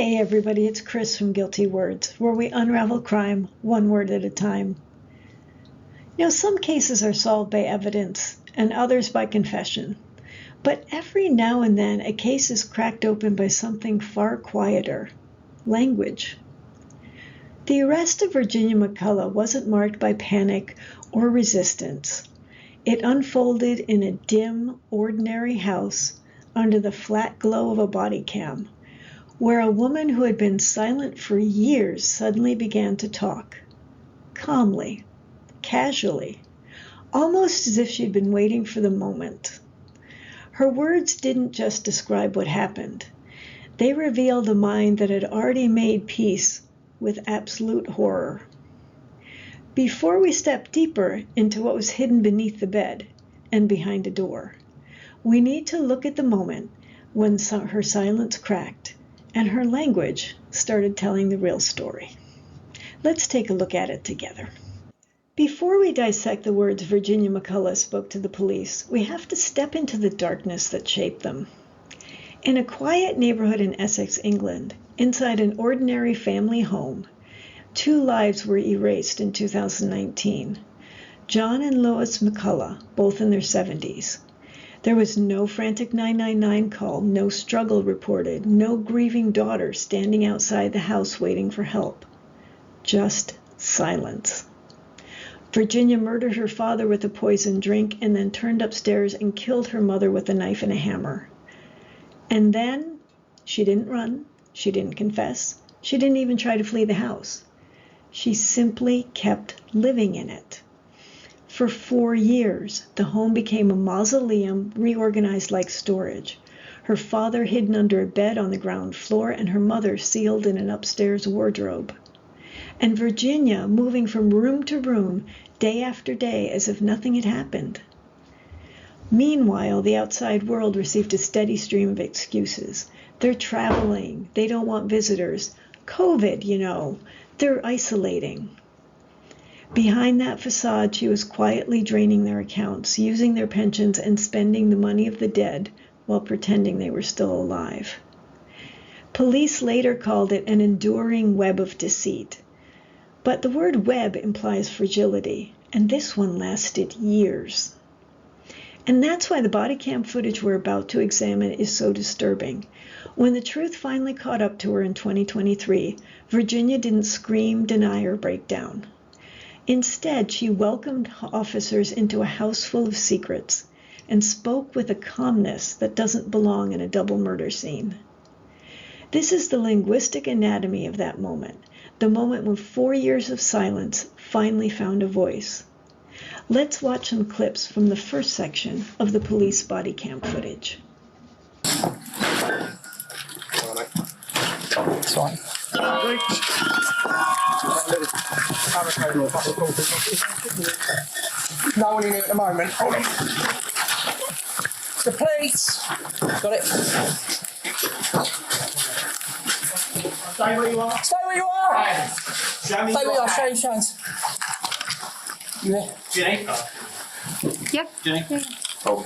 Hey everybody, it's Chris from Guilty Words, where we unravel crime one word at a time. You know, some cases are solved by evidence and others by confession, but every now and then a case is cracked open by something far quieter: language. The arrest of Virginia McCullough wasn't marked by panic or resistance. It unfolded in a dim, ordinary house under the flat glow of a body cam, where a woman who had been silent for years suddenly began to talk, calmly, casually, almost as if she'd been waiting for the moment. Her words didn't just describe what happened. They revealed a mind that had already made peace with absolute horror. Before we step deeper into what was hidden beneath the bed and behind a door, we need to look at the moment when her silence cracked and her language started telling the real story. Let's take a look at it together. Before we dissect the words Virginia McCullough spoke to the police, we have to step into the darkness that shaped them. In a quiet neighborhood in Essex, England, inside an ordinary family home, 2 lives were erased in 2019. John and Lois McCullough, both in their 70s. There was no frantic 999 call, no struggle reported, no grieving daughter standing outside the house waiting for help. Just silence. Virginia murdered her father with a poisoned drink and then turned upstairs and killed her mother with a knife and a hammer. And then she didn't run, she didn't confess, she didn't even try to flee the house. She simply kept living in it. For 4 years, the home became a mausoleum reorganized like storage. Her father hidden under a bed on the ground floor and her mother sealed in an upstairs wardrobe. And Virginia moving from room to room, day after day, as if nothing had happened. Meanwhile, the outside world received a steady stream of excuses. They're traveling, they don't want visitors. COVID, you know, they're isolating. Behind that facade, she was quietly draining their accounts, using their pensions and spending the money of the dead while pretending they were still alive. Police later called it an enduring web of deceit. But the word web implies fragility, and this one lasted years. And that's why the body cam footage we're about to examine is so disturbing. When the truth finally caught up to her in 2023, Virginia didn't scream, deny, or break down. Instead, she welcomed officers into a house full of secrets and spoke with a calmness that doesn't belong in a double murder scene. This is the linguistic anatomy of that moment, the moment when 4 years of silence finally found a voice. Let's watch some clips from the first section of the police body cam footage. It's fine. No one in here at the moment. Hold on. It's the police. Got it. Stay where you are. Stay where you are. Show me Stay where you your are. Show hands. your hands. You there? Jenny. Yep. Jenny. Oh.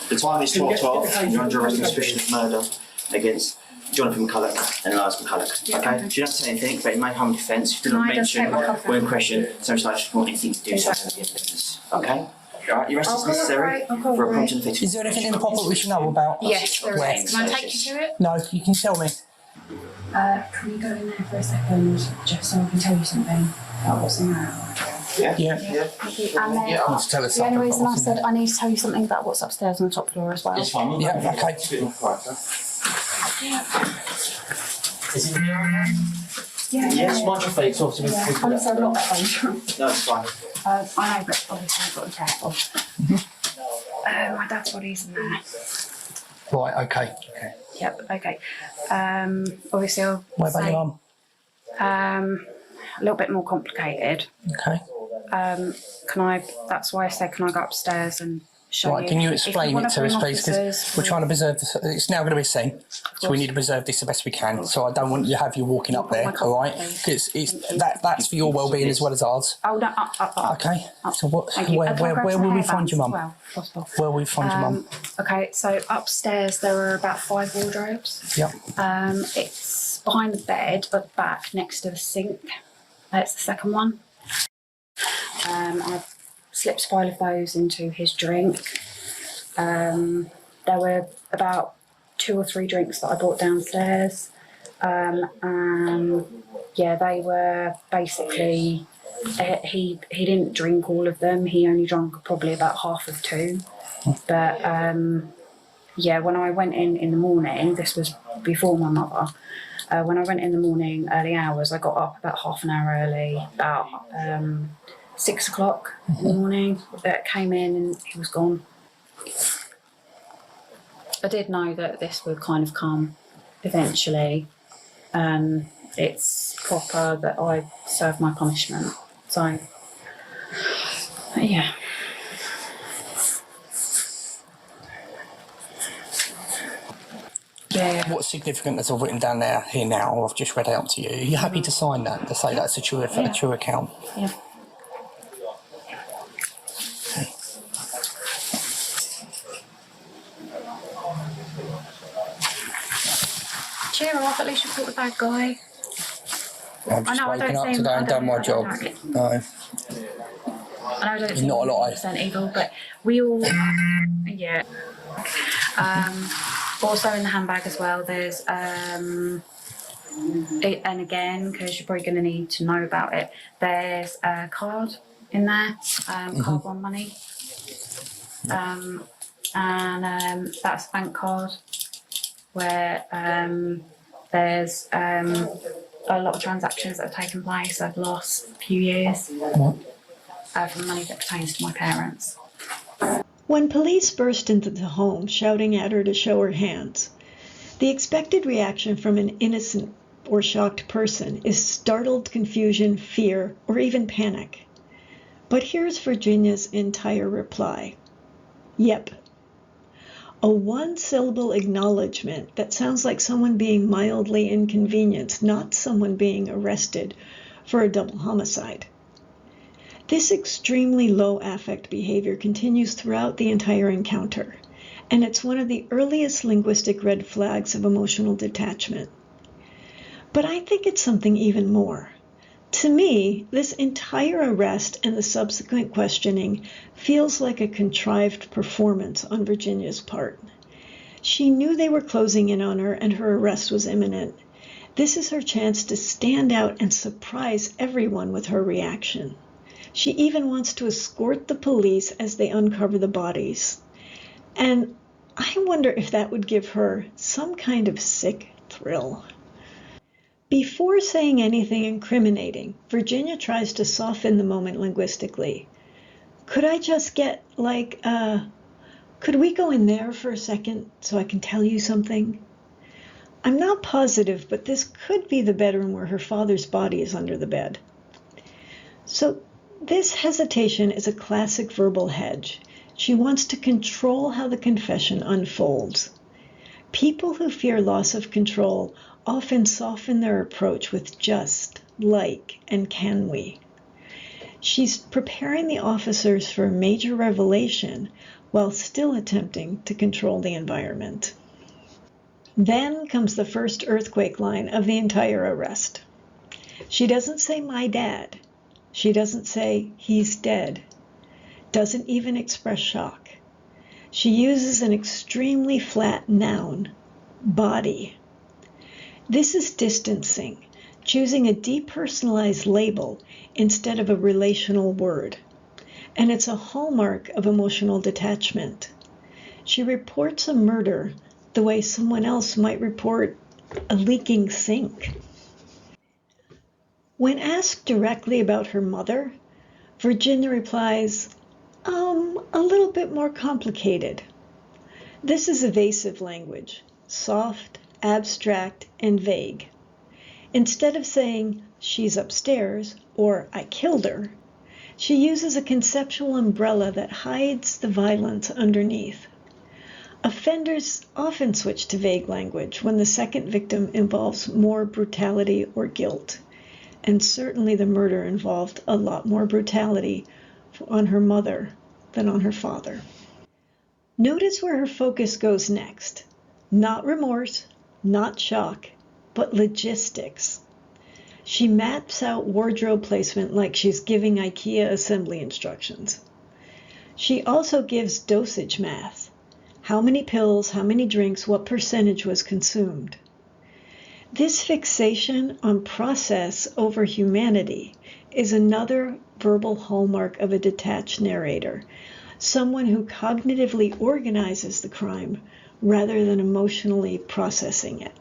The time is 12:12. You're under arrest on suspicion of murder against Jonathan McCullough and Lois McCullough. Yeah, Okay? okay. She doesn't say anything, but it may harm defence. If you do No, not I just mention take my cover. when questioned, so much like she want anything to do so Exactly. with the business. Okay? Alright, your arrest is I'll necessary cooperate, I'll for a cooperate. prompt and effective. Is there anything in the pot that we should know about? Yes, there Where? is. Can I take you to it? No, you can tell me. Can we go in there for a second, just so I can tell you something about what's in there? Yeah. Yeah. And then, You want to tell us the only something. reason I said I need to tell you something about what's upstairs on the top floor as well. It's fine. Yeah, okay. It's a bit more quiet, sir. Is it Yeah. Yes, mind your feet, so obviously we can Honestly, I'm not that dangerous. No, it's fine. I know, but obviously I've got to be careful. My dad's body's in there. Right, okay. Yep, okay. Obviously I'll What about say, your mum? a little bit more complicated. Okay. That's why I said, can I go upstairs and show Right, you. can you If explain wanna it to us, bring please? Because officers, we're trying to preserve this. It's now going to be seen, so we need to preserve this the best we can. So I don't want you to have you walking up there, all right? Because that's for your well-being as well as ours. Oh, no, Okay. So what? Thank you. Where will we find your mum? Well, possible. Where will we find your mum? Okay, so upstairs there are about 5 wardrobes. Yep. It's behind the bed, at the back, next to the sink. It's the second one. I've slipped 5 of those into his drink. There were about 2 or 3 drinks that I brought downstairs. And yeah, they were basically, he didn't drink all of them. He only drank probably about half of 2. But yeah, when I went in the morning, this was before my mother. When I went in the morning, early hours, I got up about half an hour early, about 6 o'clock in the morning. Came in and he was gone. I did know that this would kind of come eventually. It's proper that I serve my punishment. So, yeah. Yeah. What's significant as I've written down there here now, I've just read out to you. Are you happy to sign that, to say that's a true account? Yeah. Cheer up, at least you caught the bad guy. I'm just waking up today and done my job. No. I know I don't seem Not a lot. 100% evil, but we all, yeah. Also in the handbag as well, there's, and again, because you're probably going to need to know about it, there's a card in there, card one money. And that's a bank card where there's a lot of transactions that have taken place over the last few years from money that pertains to my parents. When police burst into the home shouting at her to show her hands, the expected reaction from an innocent or shocked person is startled confusion, fear, or even panic. But here's Virginia's entire reply. Yep. A one-syllable acknowledgement that sounds like someone being mildly inconvenienced, not someone being arrested for a double homicide. This extremely low affect behavior continues throughout the entire encounter, and it's one of the earliest linguistic red flags of emotional detachment. But I think it's something even more. To me, this entire arrest and the subsequent questioning feels like a contrived performance on Virginia's part. She knew they were closing in on her and her arrest was imminent. This is her chance to stand out and surprise everyone with her reaction. She even wants to escort the police as they uncover the bodies. And I wonder if that would give her some kind of sick thrill. Before saying anything incriminating, Virginia tries to soften the moment linguistically. Could I just get, could we go in there for a second so I can tell you something? I'm not positive, but this could be the bedroom where her father's body is under the bed. So this hesitation is a classic verbal hedge. She wants to control how the confession unfolds. People who fear loss of control often soften their approach with just, like, and can we. She's preparing the officers for a major revelation while still attempting to control the environment. Then comes the first earthquake line of the entire arrest. She doesn't say my dad. She doesn't say he's dead. Doesn't even express shock. She uses an extremely flat noun, body. This is distancing, choosing a depersonalized label instead of a relational word. And it's a hallmark of emotional detachment. She reports a murder the way someone else might report a leaking sink. When asked directly about her mother, Virginia replies, a little bit more complicated. This is evasive language, soft, abstract, and vague. Instead of saying, she's upstairs, or I killed her, She uses a conceptual umbrella that hides the violence underneath. Offenders often switch to vague language when the second victim involves more brutality or guilt, and certainly the murder involved a lot more brutality on her mother than on her father. Notice where her focus goes next. Not remorse, not shock, but logistics. She maps out wardrobe placement like she's giving IKEA assembly instructions. She also gives dosage math. How many pills, how many drinks, what percentage was consumed. This fixation on process over humanity is another verbal hallmark of a detached narrator, someone who cognitively organizes the crime rather than emotionally processing it.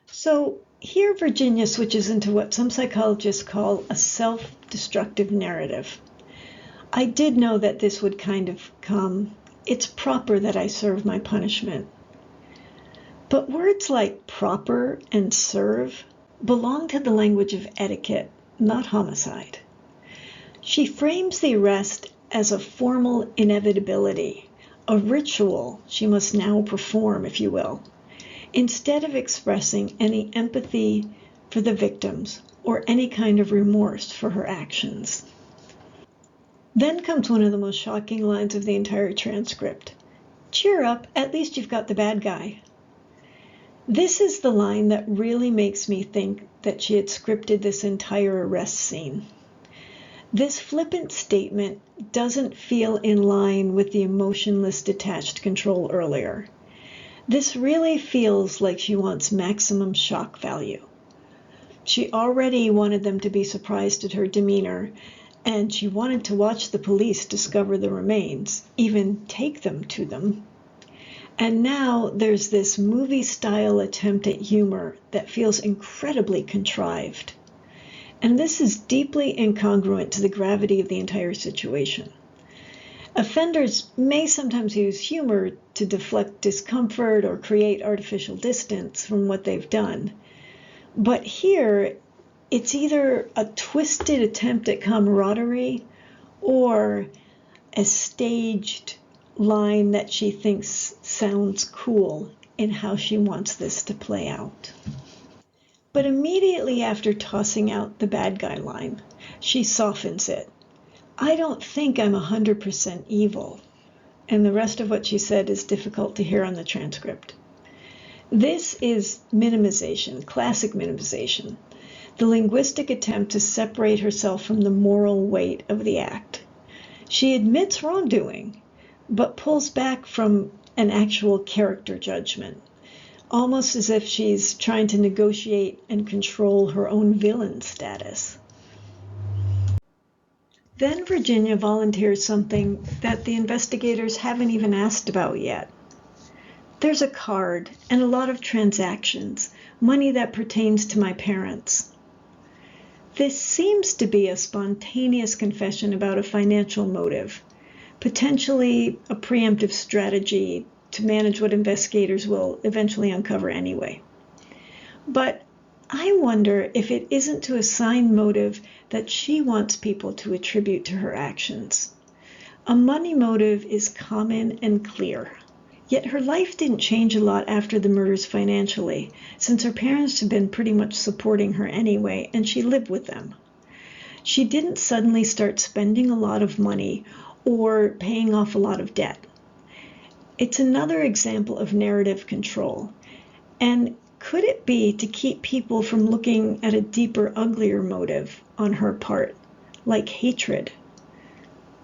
So here Virginia switches into what some psychologists call a self-destructive narrative. I did know that this would kind of come. It's proper that I serve my punishment. But words like proper and serve belong to the language of etiquette, not homicide. She frames the arrest as a formal inevitability, a ritual she must now perform, if you will, instead of expressing any empathy for the victims or any kind of remorse for her actions. Then comes one of the most shocking lines of the entire transcript. Cheer up, at least you've got the bad guy. This is the line that really makes me think that she had scripted this entire arrest scene. This flippant statement doesn't feel in line with the emotionless detached control earlier. This really feels like she wants maximum shock value. She already wanted them to be surprised at her demeanor, and she wanted to watch the police discover the remains, even take them to them. And now there's this movie-style attempt at humor that feels incredibly contrived. And this is deeply incongruent to the gravity of the entire situation. Offenders may sometimes use humor to deflect discomfort or create artificial distance from what they've done. But here, it's either a twisted attempt at camaraderie or a staged line that she thinks sounds cool in how she wants this to play out. But immediately after tossing out the bad guy line, she softens it. I don't think I'm 100% evil. And the rest of what she said is difficult to hear on the transcript. This is minimization, classic minimization, the linguistic attempt to separate herself from the moral weight of the act. She admits wrongdoing, but pulls back from an actual character judgment, almost as if she's trying to negotiate and control her own villain status. Then Virginia volunteers something that the investigators haven't even asked about yet. There's a card and a lot of transactions, money that pertains to my parents. This seems to be a spontaneous confession about a financial motive, potentially a preemptive strategy to manage what investigators will eventually uncover anyway. But I wonder if it isn't to assign motive that she wants people to attribute to her actions. A money motive is common and clear. Yet her life didn't change a lot after the murders financially, since her parents had been pretty much supporting her anyway, and she lived with them. She didn't suddenly start spending a lot of money or paying off a lot of debt. It's another example of narrative control. And could it be to keep people from looking at a deeper, uglier motive on her part, like hatred?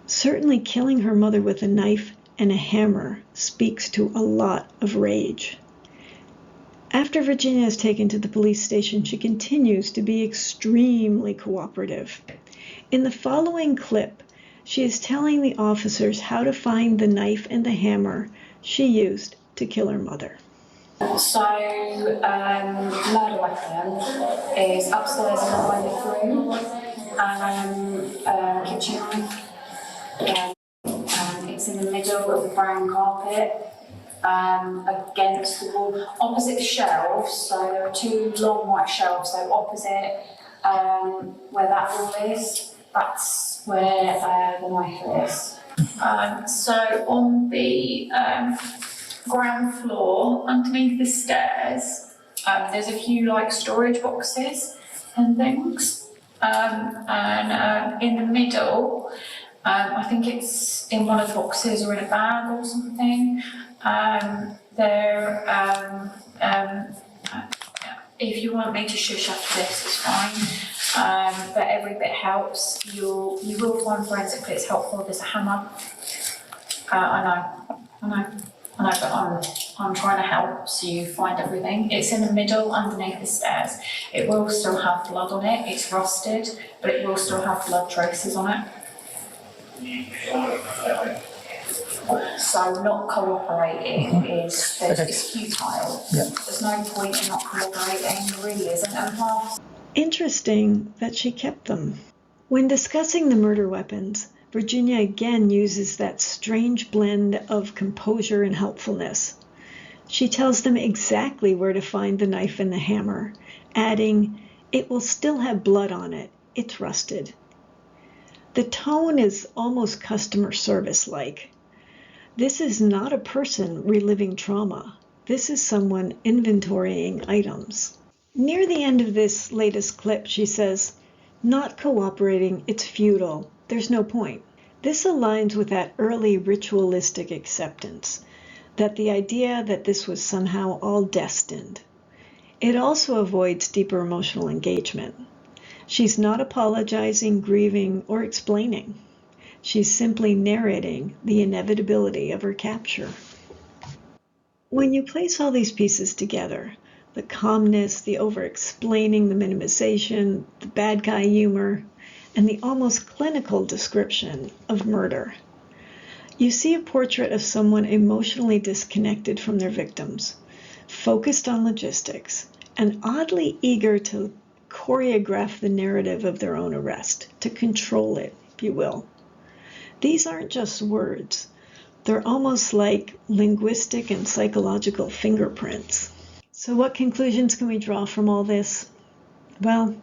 Certainly killing her mother with a knife and a hammer speaks to a lot of rage. After Virginia is taken to the police station, she continues to be extremely cooperative. In the following clip, she is telling the officers how to find the knife and the hammer she used to kill her mother. So, murder weapon is upstairs in the private room, kitchen knife. It's in the middle of the brown carpet, against the wall, opposite the shelves. So there are two long white shelves. So opposite where that wall is, that's where the knife is. So on the ground floor, underneath the stairs, there's a few like storage boxes and things. And in the middle, I think it's in one of the boxes or in a bag or something. If you want me to shush after this, it's fine. But every bit helps. You will find forensic bits helpful. There's a hammer. I know, but I'm trying to help so you find everything. It's in the middle underneath the stairs. It will still have blood on it. It's rusted, but it will still have blood traces on it. So not cooperating is futile. Yeah. There's no point in not cooperating, there really isn't. And half. Interesting that she kept them. When discussing the murder weapons, Virginia again uses that strange blend of composure and helpfulness. She tells them exactly where to find the knife and the hammer, adding, "It will still have blood on it. It's rusted." The tone is almost customer service-like. This is not a person reliving trauma. This is someone inventorying items. Near the end of this latest clip, she says, "Not cooperating, it's futile. There's no point." This aligns with that early ritualistic acceptance, that the idea that this was somehow all destined. It also avoids deeper emotional engagement. She's not apologizing, grieving, or explaining. She's simply narrating the inevitability of her capture. When you place all these pieces together, the calmness, the over-explaining, the minimization, the bad guy humor, and the almost clinical description of murder, you see a portrait of someone emotionally disconnected from their victims, focused on logistics, and oddly eager to choreograph the narrative of their own arrest, to control it, if you will. These aren't just words. They're almost like linguistic and psychological fingerprints. So what conclusions can we draw from all this? Well,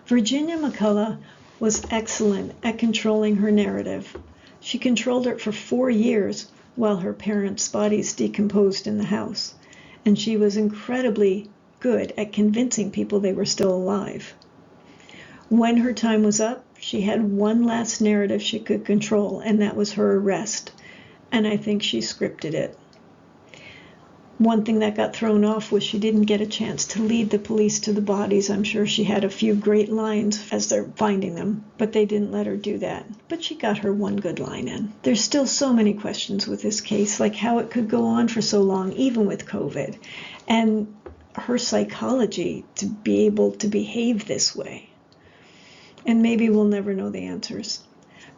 Virginia McCullough was excellent at controlling her narrative. She controlled it for 4 years while her parents' bodies decomposed in the house, and she was incredibly good at convincing people they were still alive. When her time was up, she had one last narrative she could control, and that was her arrest, and I think she scripted it. One thing that got thrown off was she didn't get a chance to lead the police to the bodies. I'm sure she had a few great lines as they're finding them, but they didn't let her do that. But she got her one good line in. There's still so many questions with this case, like how it could go on for so long, even with COVID, and her psychology to be able to behave this way. And maybe we'll never know the answers.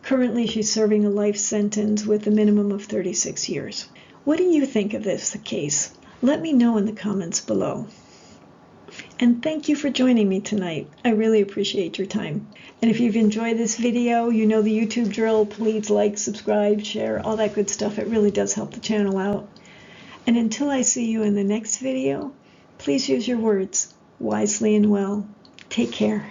Currently, she's serving a life sentence with a minimum of 36 years. What do you think of this case? Let me know in the comments below. And thank you for joining me tonight. I really appreciate your time. And if you've enjoyed this video, you know the YouTube drill. Please like, subscribe, share, all that good stuff. It really does help the channel out. And until I see you in the next video, please use your words wisely and well. Take care.